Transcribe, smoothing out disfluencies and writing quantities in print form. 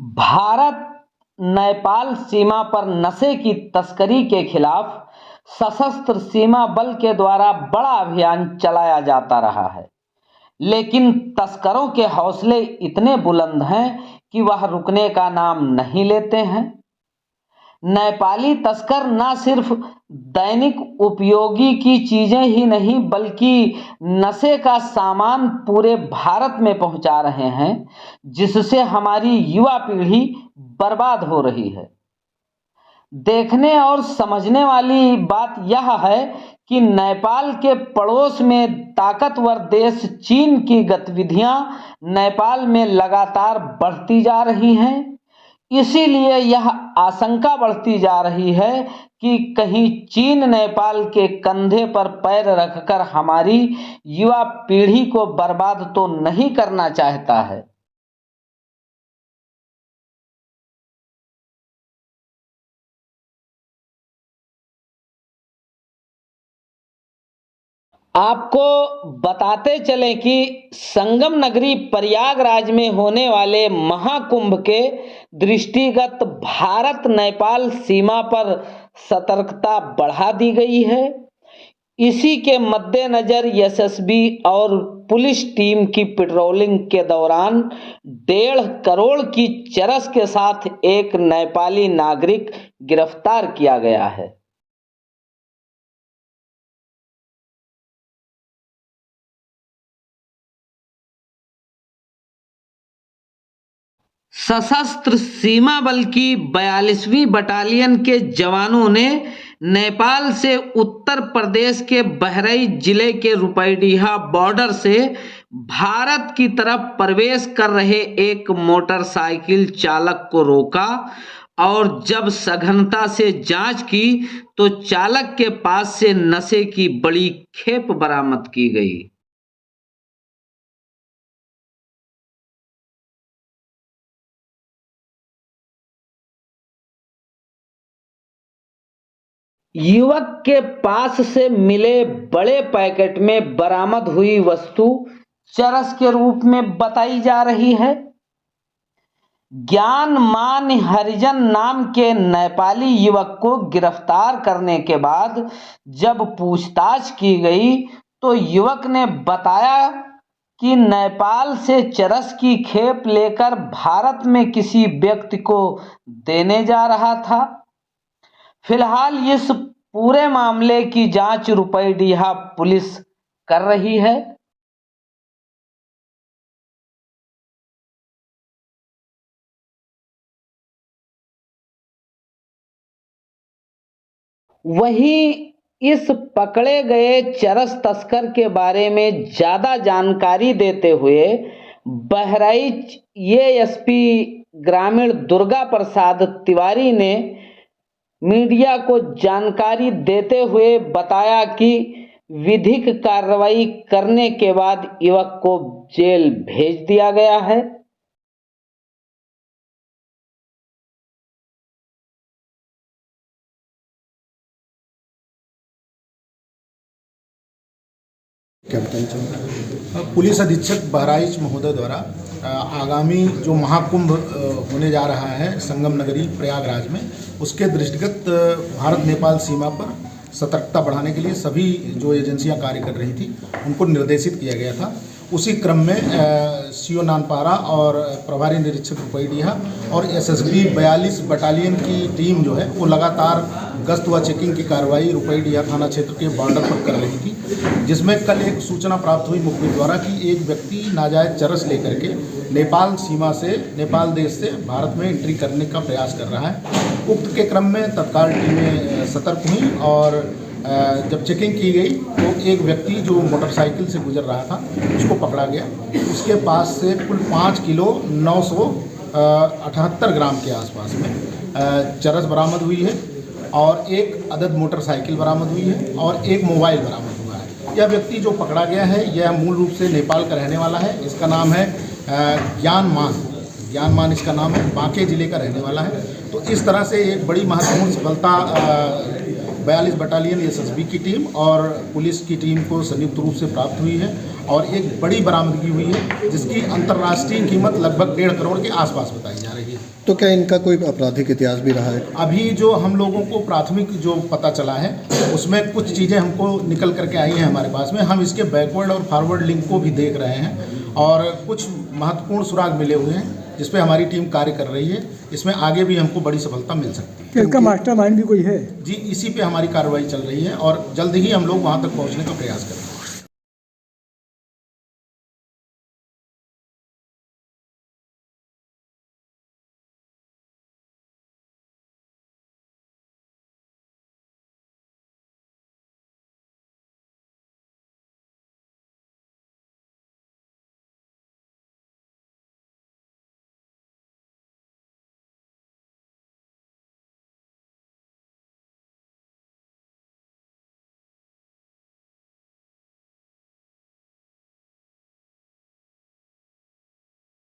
भारत नेपाल सीमा पर नशे की तस्करी के खिलाफ सशस्त्र सीमा बल के द्वारा बड़ा अभियान चलाया जाता रहा है, लेकिन तस्करों के हौसले इतने बुलंद हैं कि वह रुकने का नाम नहीं लेते हैं। नेपाली तस्कर न सिर्फ दैनिक उपयोगी की चीजें ही नहीं बल्कि नशे का सामान पूरे भारत में पहुंचा रहे हैं, जिससे हमारी युवा पीढ़ी बर्बाद हो रही है। देखने और समझने वाली बात यह है कि नेपाल के पड़ोस में ताकतवर देश चीन की गतिविधियां नेपाल में लगातार बढ़ती जा रही हैं। इसीलिए यह आशंका बढ़ती जा रही है कि कहीं चीन नेपाल के कंधे पर पैर रखकर हमारी युवा पीढ़ी को बर्बाद तो नहीं करना चाहता है। आपको बताते चलें कि संगम नगरी प्रयागराज में होने वाले महाकुंभ के दृष्टिगत भारत नेपाल सीमा पर सतर्कता बढ़ा दी गई है। इसी के मद्देनजर एसएसबी और पुलिस टीम की पेट्रोलिंग के दौरान 1.5 करोड़ की चरस के साथ एक नेपाली नागरिक गिरफ्तार किया गया है। सशस्त्र सीमा बल की 42वीं बटालियन के जवानों ने नेपाल से उत्तर प्रदेश के बहराइच जिले के रुपैडीहा बॉर्डर से भारत की तरफ प्रवेश कर रहे एक मोटरसाइकिल चालक को रोका और जब सघनता से जांच की तो चालक के पास से नशे की बड़ी खेप बरामद की गई। युवक के पास से मिले बड़े पैकेट में बरामद हुई वस्तु चरस के रूप में बताई जा रही है। ज्ञान मान हरिजन नाम के नेपाली युवक को गिरफ्तार करने के बाद जब पूछताछ की गई तो युवक ने बताया कि नेपाल से चरस की खेप लेकर भारत में किसी व्यक्ति को देने जा रहा था। फिलहाल इस पूरे मामले की जांच रुपैडीहा पुलिस कर रही है। वहीं इस पकड़े गए चरस तस्कर के बारे में ज्यादा जानकारी देते हुए बहराइच एएसपी ग्रामीण दुर्गा प्रसाद तिवारी ने मीडिया को जानकारी देते हुए बताया कि विधिक कार्रवाई करने के बाद युवक को जेल भेज दिया गया है। पुलिस अधीक्षक बहराइच महोदय द्वारा आगामी जो महाकुंभ होने जा रहा है संगम नगरी प्रयागराज में, उसके दृष्टिगत भारत नेपाल सीमा पर सतर्कता बढ़ाने के लिए सभी जो एजेंसियां कार्य कर रही थी उनको निर्देशित किया गया था। उसी क्रम में सीओ नानपारा और प्रभारी निरीक्षक रुपैडीहा और एसएसबी 42 बटालियन की टीम जो है वो लगातार गश्त व चेकिंग की कार्रवाई रुपैडीहा थाना क्षेत्र के बॉर्डर पर कर रही थी, जिसमें कल एक सूचना प्राप्त हुई मुखबिर द्वारा कि एक व्यक्ति नाजायज चरस लेकर के नेपाल सीमा से, नेपाल देश से भारत में एंट्री करने का प्रयास कर रहा है। उक्त के क्रम में तत्काल टीमें सतर्क हुई और जब चेकिंग की गई तो एक व्यक्ति जो मोटरसाइकिल से गुजर रहा था उसको पकड़ा गया। उसके पास से कुल 5 किलो 978 ग्राम के आसपास में चरस बरामद हुई है और एक अदद मोटरसाइकिल बरामद हुई है और एक मोबाइल बरामद हुआ है। यह व्यक्ति जो पकड़ा गया है यह मूल रूप से नेपाल का रहने वाला है। इसका नाम है ज्ञान मान इसका नाम है, बांके जिले का रहने वाला है। तो इस तरह से एक बड़ी महत्वपूर्ण सफलता 42 बटालियन एसएसबी की टीम और पुलिस की टीम को संयुक्त रूप से प्राप्त हुई है और एक बड़ी बरामदगी हुई है जिसकी अंतर्राष्ट्रीय कीमत लगभग 1.5 करोड़ के आसपास बताई जा रही है। तो क्या इनका कोई आपराधिक इतिहास भी रहा है? अभी जो हम लोगों को प्राथमिक जो पता चला है उसमें कुछ चीज़ें हमको निकल करके आई हैं हमारे पास में। हम इसके बैकवर्ड और फॉरवर्ड लिंक को भी देख रहे हैं और कुछ महत्वपूर्ण सुराग मिले हुए हैं जिस पे हमारी टीम कार्य कर रही है। इसमें आगे भी हमको बड़ी सफलता मिल सकती है। इसका मास्टरमाइंड भी कोई है? जी, इसी पे हमारी कार्रवाई चल रही है और जल्द ही हम लोग वहाँ तक पहुँचने का प्रयास करेंगे।